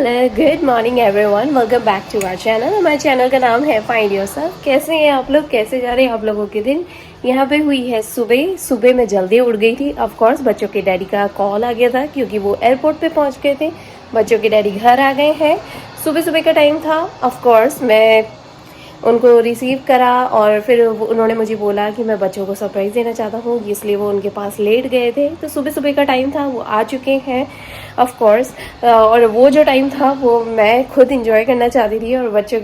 Hello good morning everyone, welcome back to our channel. हमारे channel का नाम है फाइंड योरसेल्फ। कैसे हैं आप लोग, कैसे जा रहे हैं आप लोगों के दिन। यहाँ पे हुई है सुबह। सुबह मैं जल्दी उठ गई थी। ऑफ कोर्स बच्चों के डैडी का कॉल आ गया था क्योंकि वो एयरपोर्ट पे पहुँच गए थे। बच्चों के डैडी घर आ गए हैं। सुबह सुबह का टाइम था। ऑफ कोर्स मैं उनको रिसीव करा और फिर उन्होंने मुझे बोला कि मैं बच्चों को सरप्राइज़ देना चाहता हूँ, इसलिए वो उनके पास लेट गए थे। तो सुबह सुबह का टाइम था, वो आ चुके हैं ऑफ कोर्स। और वो जो टाइम था वो मैं खुद इंजॉय करना चाहती थी और बच्चों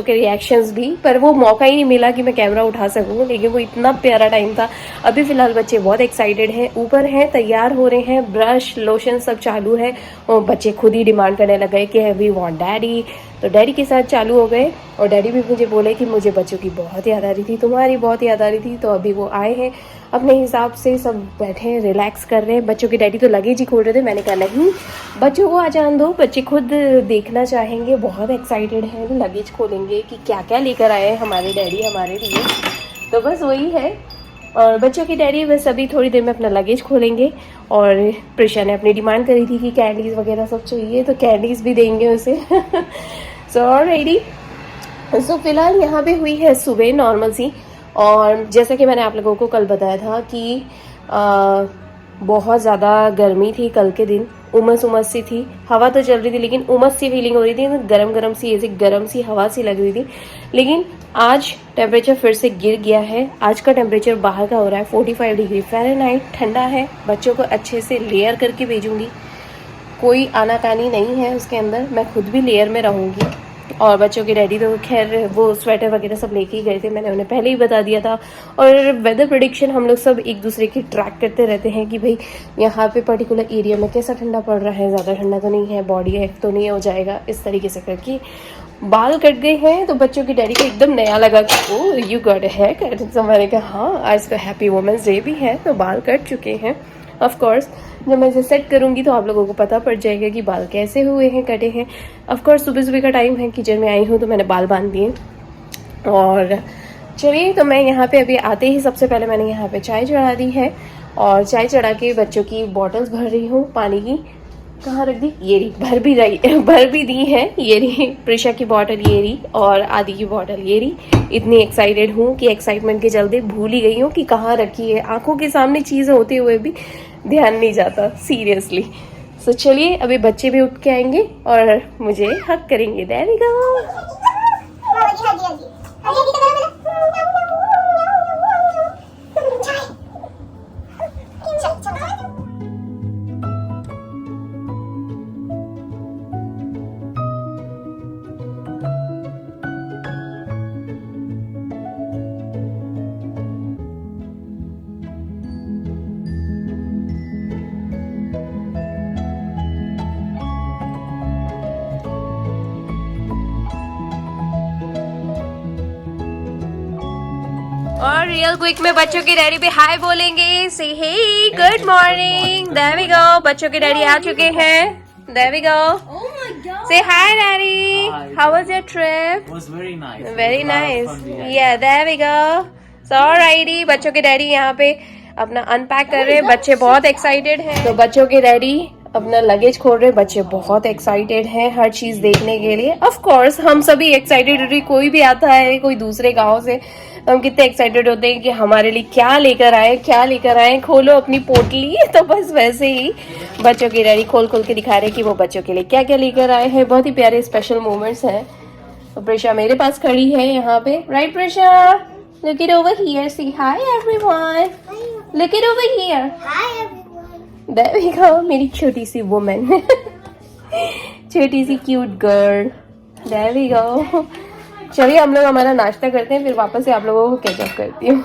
के रिएक्शंस भी, पर वो मौका ही नहीं मिला कि मैं कैमरा उठा सकूँ। लेकिन वो इतना प्यारा टाइम था। अभी फ़िलहाल बच्चे बहुत एक्साइटेड हैं, ऊपर हैं, तैयार हो रहे हैं, ब्रश लोशन सब चालू है। और बच्चे खुद ही डिमांड करने लग गए कि वी वांट डैडी। तो डैडी के साथ चालू हो गए और डैडी भी मुझे बोले कि मुझे बच्चों की बहुत याद आ रही थी, तुम्हारी बहुत याद आ रही थी। तो अभी वो आए हैं, अपने हिसाब से सब बैठे हैं, रिलैक्स कर रहे हैं। बच्चों के डैडी तो लगेज ही खोल रहे थे। मैंने कहा नहीं, बच्चों को आ जान दो, बच्चे खुद देखना चाहेंगे, बहुत एक्साइटेड हैं, लगेज खोलेंगे कि क्या क्या लेकर आए हैं हमारे डैडी हमारे लिए। तो बस वही है। और बच्चों की डैडी बस अभी थोड़ी देर में अपना लगेज खोलेंगे। और प्रिशा ने अपनी डिमांड करी थी कि कैंडीज़ वगैरह सब चाहिए, तो कैंडीज़ भी देंगे उसे। सो ऑलरेडी सो फिलहाल यहाँ पे हुई है सुबह नॉर्मल सी। और जैसा कि मैंने आप लोगों को कल बताया था कि बहुत ज़्यादा गर्मी थी कल के दिन, उमस उमस सी थी। हवा तो चल रही थी लेकिन उमस सी फीलिंग हो रही थी, गरम गरम सी, ऐसी गरम सी हवा सी लग रही थी। लेकिन आज टेम्परेचर फिर से गिर गया है। आज का टेम्परेचर बाहर का हो रहा है 45 डिग्री फ़ारेनहाइट। ठंडा है। बच्चों को अच्छे से लेयर करके भेजूंगी, कोई आनाकानी नहीं है उसके अंदर। मैं खुद भी लेयर में रहूँगी। और बच्चों के डैडी तो खैर वो स्वेटर वगैरह सब लेके ही गए थे, मैंने उन्हें पहले ही बता दिया था। और वेदर प्रेडिक्शन हम लोग सब एक दूसरे की ट्रैक करते रहते हैं कि भाई यहाँ पे पर्टिकुलर एरिया में कैसा ठंडा पड़ रहा है, ज़्यादा ठंडा तो नहीं है, बॉडी हैक तो नहीं हो जाएगा, इस तरीके से करके। बाल कट गए हैं तो बच्चों की डैडी को एकदम नया लगा कि oh you got a hair cut. तो मैंने कहा हाँ, आज तो हैप्पी वुमेंस डे भी है, तो बाल कट चुके हैं। ऑफ कोर्स जब मैं इसे सेट करूंगी तो आप लोगों को पता पड़ जाएगा कि बाल कैसे हुए हैं, कटे हैं। ऑफ कोर्स सुबह सुबह का टाइम है, किचन में आई हूँ तो मैंने बाल बांध दिए। और चलिए, तो मैं यहाँ पे अभी आते ही सबसे पहले मैंने यहाँ पे चाय चढ़ा दी है। और चाय चढ़ा के बच्चों की बॉटल्स भर रही हूँ पानी की। कहाँ रख दी, ये रही, भर भी दी है। ये रही प्रिशा की बॉटल, ये रही, और आदि की बॉटल ये रही। इतनी एक्साइटेड हूँ कि एक्साइटमेंट के चलते भूल ही गई हूँ कि कहाँ रखी है। आंखों के सामने चीज़ें होते हुए भी ध्यान नहीं जाता, सीरियसली। सो चलिए, अभी बच्चे भी उठ के आएंगे और मुझे हक करेंगे। There we go. और रियल क्विक में बच्चों के डैडी पे हाय बोलेंगे। Say hey good morning. There we go, बच्चों के डैडी आ चुके हैं। There we go. Say hi daddy, how was your trip? It was very nice. Very There was a lot of nice. fun we had. Yeah there we go. So alrighty, बच्चों के daddy यहाँ पे अपना unpack कर रहे हैं। बच्चे बहुत एक्साइटेड हैं। तो बच्चों के डैडी अपना लगेज खोल रहे हैं। बच्चे बहुत एक्साइटेड हैं हर चीज देखने के लिए। ऑफ कोर्स हम सभी एक्साइटेड, कोई भी आता है कोई दूसरे गांव से, हम कितने एक्साइटेड होते हैं कि हमारे लिए क्या लेकर आए, क्या लेकर आए, खोलो अपनी पोटली। तो बस वैसे ही बच्चों की डैडी खोल खोल के दिखा रहे कि वो बच्चों के लिए क्या क्या लेकर आए हैं। बहुत ही प्यारे स्पेशल मोमेंट्स हैं। तो प्रिशा मेरे पास खड़ी है यहाँ पे, right Prisha? Look it over here, see hi everyone, look it over here, Hi everyone. There we go, मेरी छोटी सी वुमन। छोटी सी cute girl. There we go. चलिए हम लोग हमारा नाश्ता करते हैं, फिर वापस से आप लोगों को कैचअप करती हूँ।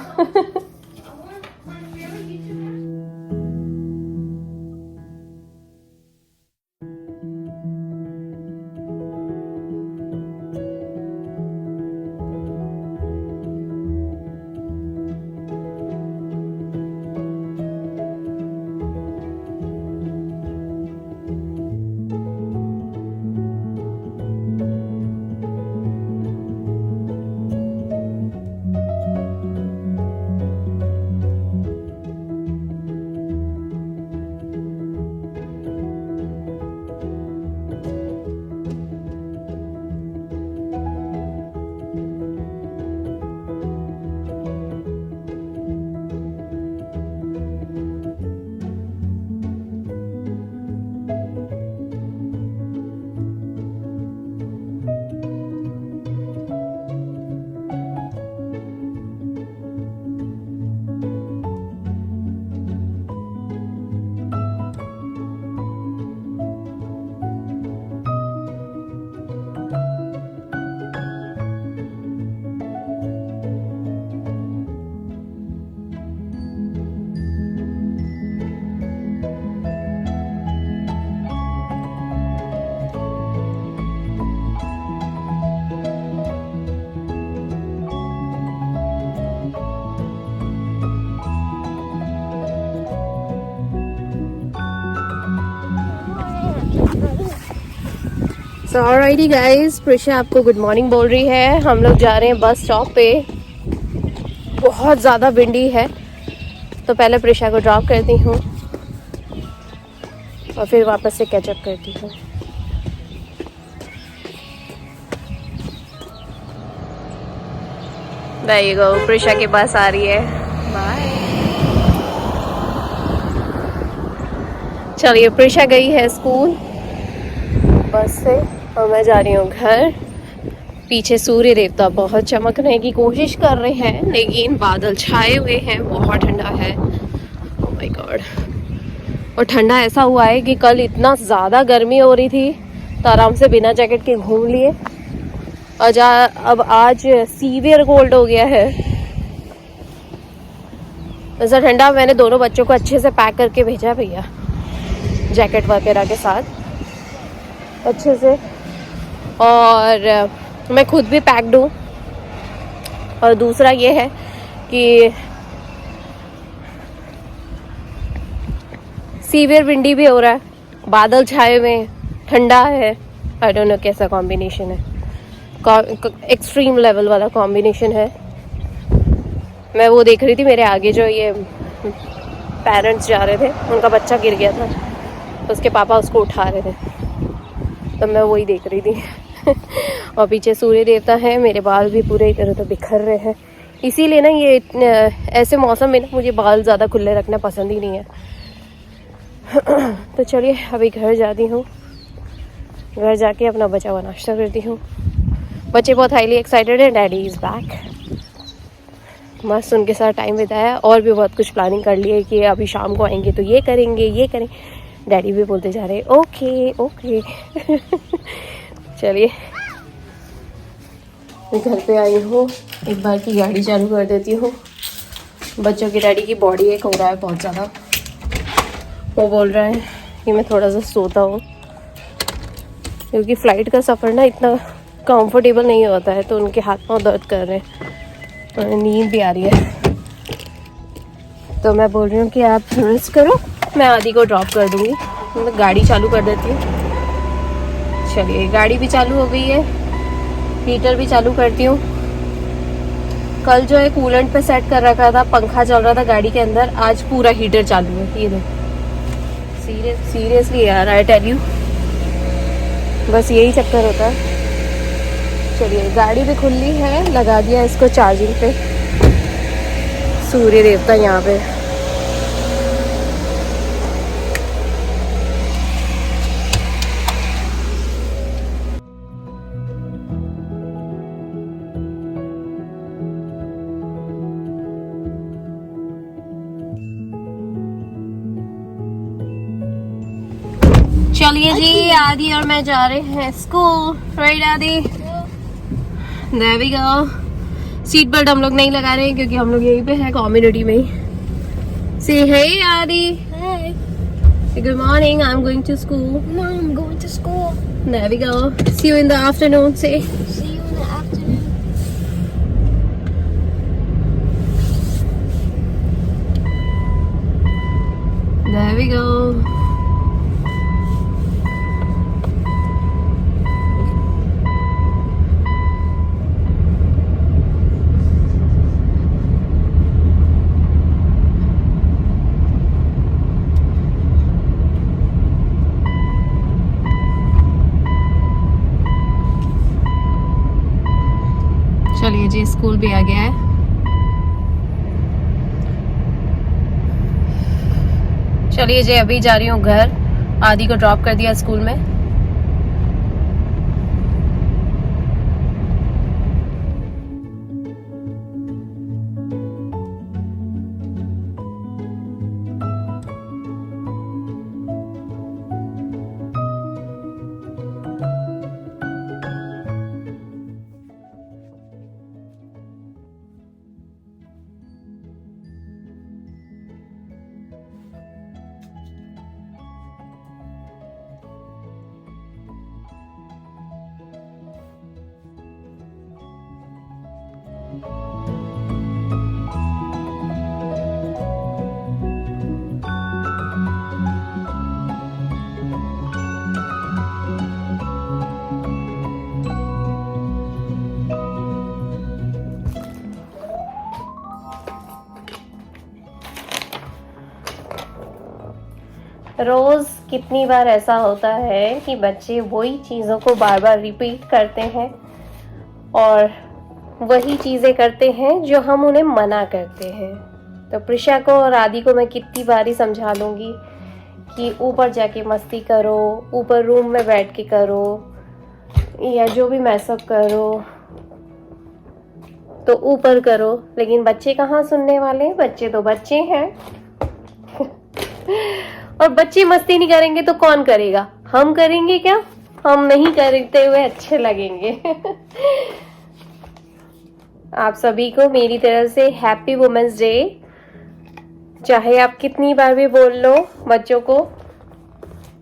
सो ऑलराइटी गाइस, प्रिशा आपको गुड मॉर्निंग बोल रही है। हम लोग जा रहे हैं बस स्टॉप पे। बहुत ज़्यादा विंडी है, तो पहले प्रिशा को ड्रॉप करती हूँ और फिर वापस से कैचअप करती हूँ। There you go, प्रिशा की बस आ रही है। बाय। चलिए, प्रिशा गई है स्कूल बस से और मैं जा रही हूँ घर। पीछे सूर्य देवता बहुत चमकने की कोशिश कर रहे हैं, लेकिन बादल छाए हुए हैं, बहुत ठंडा है। Oh my God. और ठंडा ऐसा हुआ है कि कल इतना ज़्यादा गर्मी हो रही थी तो आराम से बिना जैकेट के घूम लिए। अब आज सीवियर कोल्ड हो गया है। ऐसा ठंडा, मैंने दोनों बच्चों को अच्छे से पैक करके भेजा भैया, जैकेट वगैरह के साथ अच्छे से। और मैं खुद भी पैक्ड हूँ। और दूसरा ये है कि सीवियर विंडी भी हो रहा है, बादल छाए हुए हैं, ठंडा है। आई डोंट नो कैसा कॉम्बिनेशन है, एक्सट्रीम लेवल वाला कॉम्बिनेशन है। मैं वो देख रही थी, मेरे आगे जो ये पेरेंट्स जा रहे थे, उनका बच्चा गिर गया था, उसके पापा उसको उठा रहे थे, तो मैं वही देख रही थी। और पीछे सूर्य देवता है। मेरे बाल भी पूरे इधर उधर बिखर रहे हैं, इसीलिए ना ये ऐसे मौसम में ना मुझे बाल ज़्यादा खुले रखना पसंद ही नहीं है। तो चलिए अभी घर जाती हूँ, घर जाके अपना बचा हुआ नाश्ता करती हूँ। बच्चे बहुत हाईली एक्साइटेड हैं, डैडी इज़ बैक। मस्त उनके साथ टाइम बिताया और भी बहुत कुछ प्लानिंग कर लिए कि अभी शाम को आएंगे तो ये करेंगे, ये करें। डैडी भी बोलते जा रहे ओके ओके। चलिए मैं घर पे आई हूँ, एक बार की गाड़ी चालू कर देती हूँ। बच्चों की डैडी की बॉडी एक हो रहा है बहुत ज़्यादा। वो बोल रहा है कि मैं थोड़ा सा सोता हूँ, क्योंकि फ़्लाइट का सफ़र ना इतना कंफर्टेबल नहीं होता है, तो उनके हाथ पाँव दर्द कर रहे हैं और नींद भी आ रही है। तो मैं बोल रही हूँ कि आप रेस्ट करो, मैं आदि को ड्रॉप कर दूँगी। मैं गाड़ी चालू कर देती हूँ। चलिए, गाड़ी भी चालू हो गई है, हीटर भी चालू करती हूँ। कल जो है कूलेंट पे सेट कर रखा था, पंखा चल रहा था गाड़ी के अंदर, आज पूरा हीटर चालू है। ये देखो, सीरियसली यार, आई टेल यू, बस यही चक्कर होता है। चलिए, गाड़ी भी खुली है, लगा दिया इसको चार्जिंग पे। सूर्य देवता यहाँ पे। चलिए जी, आदि और मैं जा रहे हैं school. Right Aadi? There we go. Seat belt हम लोग नहीं लगा रहे हैं क्योंकि हम लोग यहीं पे हैं, कम्युनिटी में ही। से हे आदि। Hey. Good morning, I'm going to school. Mom, I'm going to school. There we go. See you in the afternoon. Say. See you in the afternoon. There we go. चलिए जी, स्कूल भी आ गया है। चलिए जी, अभी जा रही हूँ घर। आदि को ड्रॉप कर दिया स्कूल में। रोज कितनी बार ऐसा होता है कि बच्चे वही चीज़ों को बार बार रिपीट करते हैं और वही चीज़ें करते हैं जो हम उन्हें मना करते हैं। तो प्रिशा को और आदि को मैं कितनी बार ही समझा लूँगी कि ऊपर जाके मस्ती करो, ऊपर रूम में बैठ के करो, या जो भी मैसअप करो तो ऊपर करो, लेकिन बच्चे कहाँ सुनने वाले हैं। बच्चे तो बच्चे हैं और बच्चे मस्ती नहीं करेंगे तो कौन करेगा? हम करेंगे क्या? हम नहीं करते हुए अच्छे लगेंगे आप सभी को मेरी तरफ से हैप्पी वुमेन्स डे। चाहे आप कितनी बार भी बोल लो बच्चों को,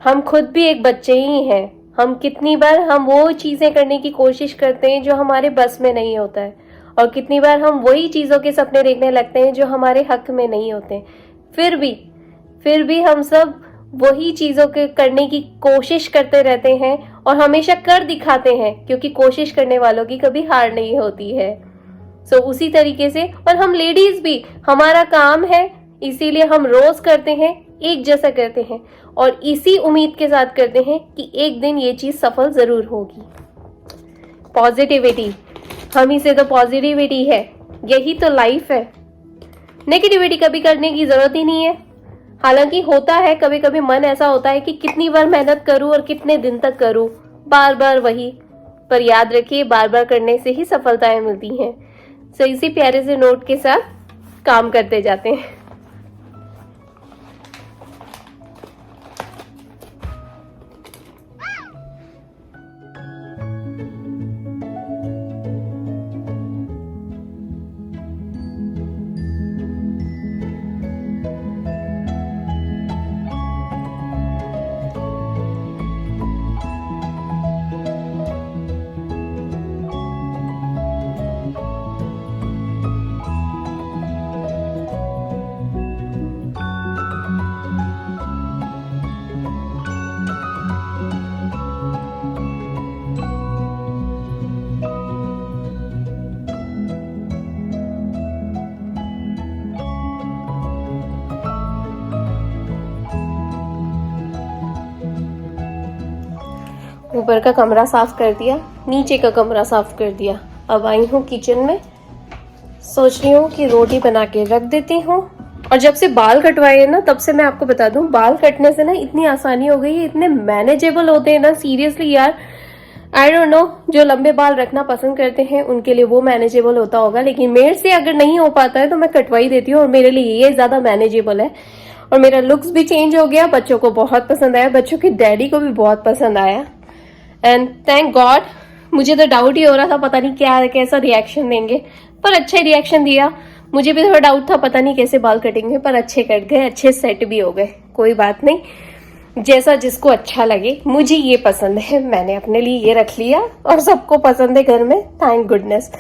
हम खुद भी एक बच्चे ही हैं। हम कितनी बार हम वो चीजें करने की कोशिश करते हैं जो हमारे बस में नहीं होता है, और कितनी बार हम वही चीजों के सपने देखने लगते हैं जो हमारे हक में नहीं होते। फिर भी हम सब वही चीजों के करने की कोशिश करते रहते हैं और हमेशा कर दिखाते हैं, क्योंकि कोशिश करने वालों की कभी हार नहीं होती है। सो उसी तरीके से, और हम लेडीज भी, हमारा काम है इसीलिए हम रोज करते हैं, एक जैसा करते हैं और इसी उम्मीद के साथ करते हैं कि एक दिन ये चीज सफल जरूर होगी। पॉजिटिविटी, हम ही से तो पॉजिटिविटी है, यही तो लाइफ है। नेगेटिविटी कभी करने की जरूरत ही नहीं है। हालांकि होता है कभी कभी मन ऐसा होता है कि कितनी बार मेहनत करूं और कितने दिन तक करूं, बार बार वही, पर याद रखिए बार बार करने से ही सफलताएं मिलती हैं। सो इसी प्यारे से नोट के साथ काम करते जाते हैं। ऊपर का कमरा साफ कर दिया, नीचे का कमरा साफ कर दिया। अब आई हूँ किचन में, सोच रही हूँ कि रोटी बना के रख देती हूँ। और जब से बाल कटवाए हैं ना, तब से मैं आपको बता दूं, बाल कटने से ना इतनी आसानी हो गई है, इतने मैनेजेबल होते हैं ना, सीरियसली यार। आई डोंट नो, जो लंबे बाल रखना पसंद करते हैं उनके लिए वो मैनेजेबल होता होगा, लेकिन मेरे से अगर नहीं हो पाता है तो मैं कटवाई देती हूँ और मेरे लिए ये ज्यादा मैनेजेबल है। और मेरा लुक्स भी चेंज हो गया, बच्चों को बहुत पसंद आया, बच्चों के डैडी को भी बहुत पसंद आया। And thank God. मुझे तो डाउट ही हो रहा था पता नहीं क्या कैसा रिएक्शन देंगे, पर अच्छा रिएक्शन दिया। मुझे भी थोड़ा डाउट था पता नहीं कैसे बाल कटेंगे, पर अच्छे कट गए, अच्छे सेट भी हो गए। कोई बात नहीं, जैसा जिसको अच्छा लगे। मुझे ये पसंद है, मैंने अपने लिए ये रख लिया और सबको पसंद है घर में, थैंक गुडनेस।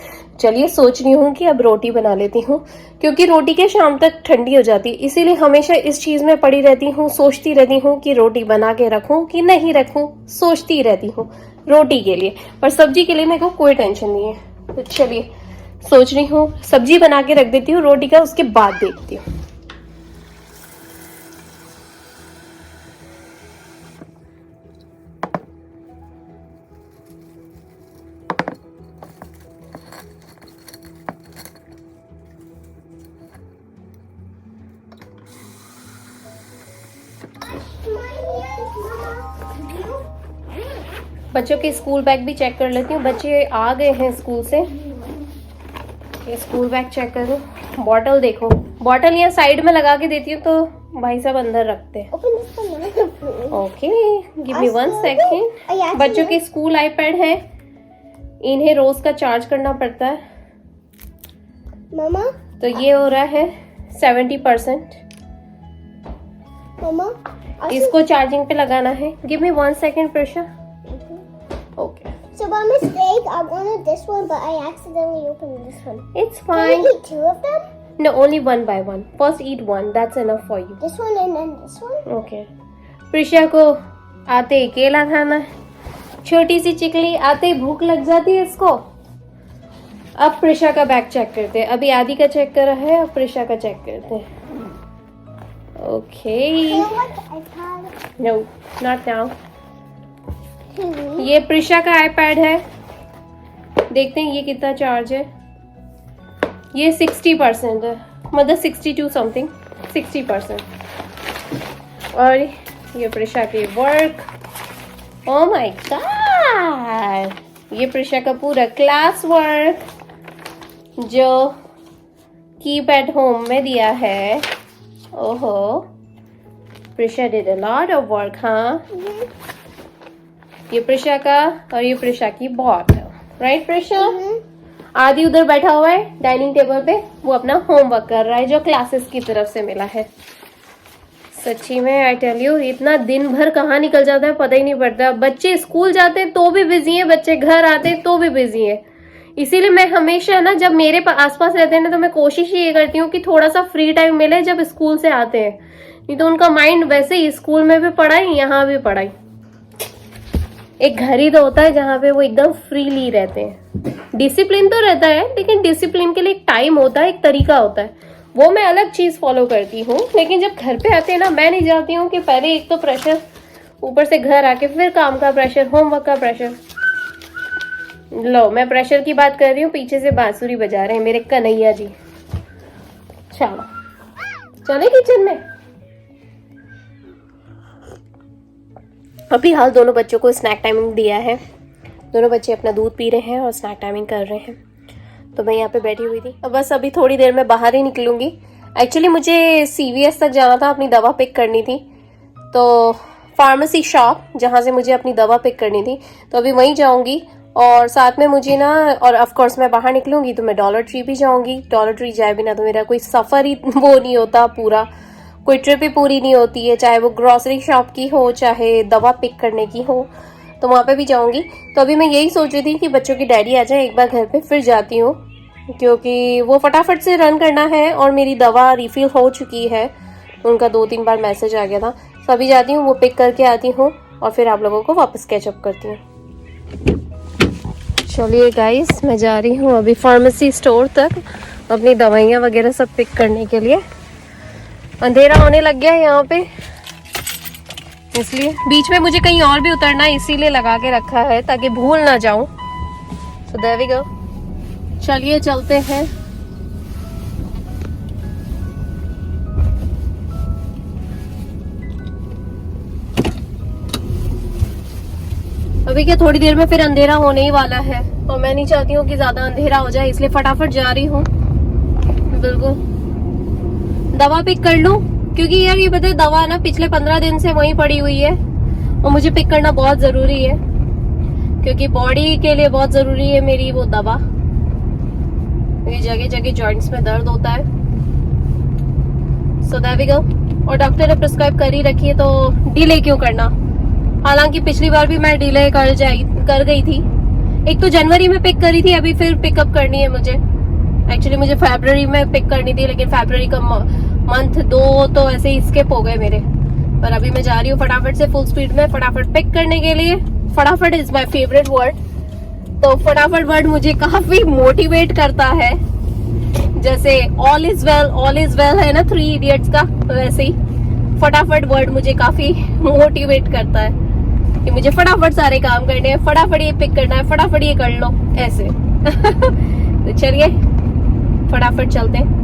चलिए सोच रही हूँ कि अब रोटी बना लेती हूँ, क्योंकि रोटी के शाम तक ठंडी हो जाती है, इसीलिए हमेशा इस चीज में पड़ी रहती हूँ, सोचती रहती हूँ कि रोटी बना के रखूं कि नहीं रखूं, सोचती रहती हूँ रोटी के लिए। पर सब्जी के लिए मेरे को कोई टेंशन नहीं है। तो चलिए सोच रही हूँ सब्जी बना के रख देती हूँ, रोटी का उसके बाद देखती हूँ। बच्चों के स्कूल बैग भी चेक कर लेती हूँ। बच्चे आ गए हैं स्कूल से, ये स्कूल बैग चेक करो। बॉटल देखो, बॉटल यहाँ साइड में लगा के देती हूँ तो भाई साहब अंदर रखते हैं। Okay, give me 1 second. बच्चों के स्कूल आईपैड है, इन्हें रोज का चार्ज करना पड़ता है Mama, तो ये हो रहा है 70%। Mama, इसको चार्जिंग पे लगाना है। Give me 1 second Presha. Okay, so by mistake I wanted this one, but I accidentally opened this one. It's Can I fine. eat 2 of them? No, only one by one. First eat one. That's enough for you. This one and then this one? Okay. Prisha को आते ही केला खाना है, छोटी सी चिकली, आते ही भूख लग जाती है इसको। अब प्रिशा का बैग चेक करते हैं। अभी आदि का चेक करा है, अब प्रिशा का चेक करते हैं। Okay. You want the iPad? No, not now. Hmm. ये प्रिशा का iPad है, देखते हैं ये कितना चार्ज है। ये 60% है, मतलब 62 समथिंग, 60%। और ये प्रिशा के वर्क, ओह माय गॉड, ये प्रिशा का पूरा क्लास वर्क जो कीप एट होम में दिया है। ओहो, Prisha did a lot of work. हाँ, ये प्रिशा का और ये प्रिशा की बॉटल, राइट प्रिशा? आदि उधर बैठा हुआ है डाइनिंग टेबल पे, वो अपना होमवर्क कर रहा है जो क्लासेस की तरफ से मिला है। सच्ची में आई टेल यू, इतना दिन भर कहाँ निकल जाता है पता ही नहीं पड़ता। बच्चे स्कूल जाते तो भी बिजी हैं, बच्चे घर आते तो भी बिजी हैं। इसीलिए मैं हमेशा ना, जब मेरे आसपास रहते हैं ना, तो मैं कोशिश ही ये करती हूँ कि थोड़ा सा फ्री टाइम मिले जब स्कूल से आते हैं। नहीं तो उनका माइंड वैसे ही, स्कूल में भी पढ़ाई, यहाँ भी पढ़ाई। एक घर ही तो होता है जहाँ पे वो एकदम फ्रीली रहते हैं। डिसिप्लिन तो रहता है, लेकिन डिसिप्लिन के लिए एक टाइम होता है, एक तरीका होता है, वो मैं अलग चीज फॉलो करती हूँ। लेकिन जब घर पे आते हैं ना, मैं नहीं चाहती हूँ कि पहले एक तो प्रेशर, ऊपर से घर आके फिर काम का प्रेशर, होमवर्क का प्रेशर। लो, मैं प्रेशर की बात कर रही हूँ, पीछे से बांसुरी बजा रहे हैं मेरे कन्हैया जी। चलो चले किचन में। अभी हाल दोनों बच्चों को स्नैक टाइमिंग दिया है, दोनों बच्चे अपना दूध पी रहे हैं और स्नैक टाइमिंग कर रहे हैं। तो मैं यहाँ पे बैठी हुई थी, अब बस अभी थोड़ी देर में बाहर ही निकलूंगी। एक्चुअली मुझे CVS तक जाना था, अपनी दवा पिक करनी थी, तो फार्मेसी शॉप जहाँ से मुझे अपनी दवा पिक करनी थी, तो अभी वहीं जाऊंगी। और साथ में मुझे ना, और ऑफ कोर्स मैं बाहर निकलूंगी तो मैं डॉलर ट्री भी जाऊंगी। डॉलर ट्री जाए बिना तो मेरा कोई सफर ही वो नहीं होता, पूरा कोई ट्रिप ही पूरी नहीं होती है, चाहे वो ग्रोसरी शॉप की हो, चाहे दवा पिक करने की हो, तो वहाँ पे भी जाऊंगी। तो अभी मैं यही सोच रही थी कि बच्चों की डैडी आ जाए एक बार घर पे, फिर जाती हूँ, क्योंकि वो फटाफट से रन करना है और मेरी दवा रिफिल हो चुकी है। उनका 2-3 बार मैसेज आ गया था। तो अभी जाती हूँ, वो पिक करके आती हूँ और फिर आप लोगों को वापस कैचअप करती हूँ। चलिए गाइस, मैं जा रही हूँ अभी फार्मेसी स्टोर तक अपनी दवाइयाँ वगैरह सब पिक करने के लिए। अंधेरा होने लग गया है यहाँ पे, इसलिए बीच में मुझे कहीं और भी उतरना है, इसीलिए लगा के रखा है ताकि भूल ना जाऊं। So there we go. चलिए चलते हैं। अभी क्या थोड़ी देर में फिर अंधेरा होने ही वाला है, और मैं नहीं चाहती हूँ कि ज्यादा अंधेरा हो जाए, इसलिए फटाफट जा रही हूँ। बिल्कुल दवा पिक कर लूं, क्योंकि यार ये पता है, दवा ना पिछले 15 दिन से वहीं पड़ी हुई है और मुझे पिक करना बहुत जरूरी है, क्योंकि बॉडी के लिए बहुत जरूरी है मेरी वो दवा। ये जगह जगह जॉइंट्स में दर्द होता है। So there we go. और डॉक्टर ने प्रिस्क्राइब कर ही रखी है, तो डिले क्यों करना। हालांकि पिछली बार भी मैं डिले कर गई थी। एक तो जनवरी में पिक करी थी, अभी फिर पिकअप करनी है मुझे। एक्चुअली मुझे फरवरी में पिक करनी थी, लेकिन फरवरी का मंथ 2 तो ऐसे ही स्किप हो गए मेरे। पर अभी मैं जा रही हूँ फटाफट से, फुल स्पीड में फटाफट पिक करने के लिए। फटाफट इज माय फेवरेट वर्ड। तो फटाफट वर्ड मुझे काफी मोटिवेट करता है, जैसे ऑल इज वेल है ना 3 इडियट्स का, वैसे ही फटाफट वर्ड मुझे काफी मोटिवेट करता है कि मुझे फटाफट सारे काम करने हैं, फटाफट ये पिक करना है, फटाफट ये कर लो, ऐसे। तो चलिए फटाफट चलते हैं।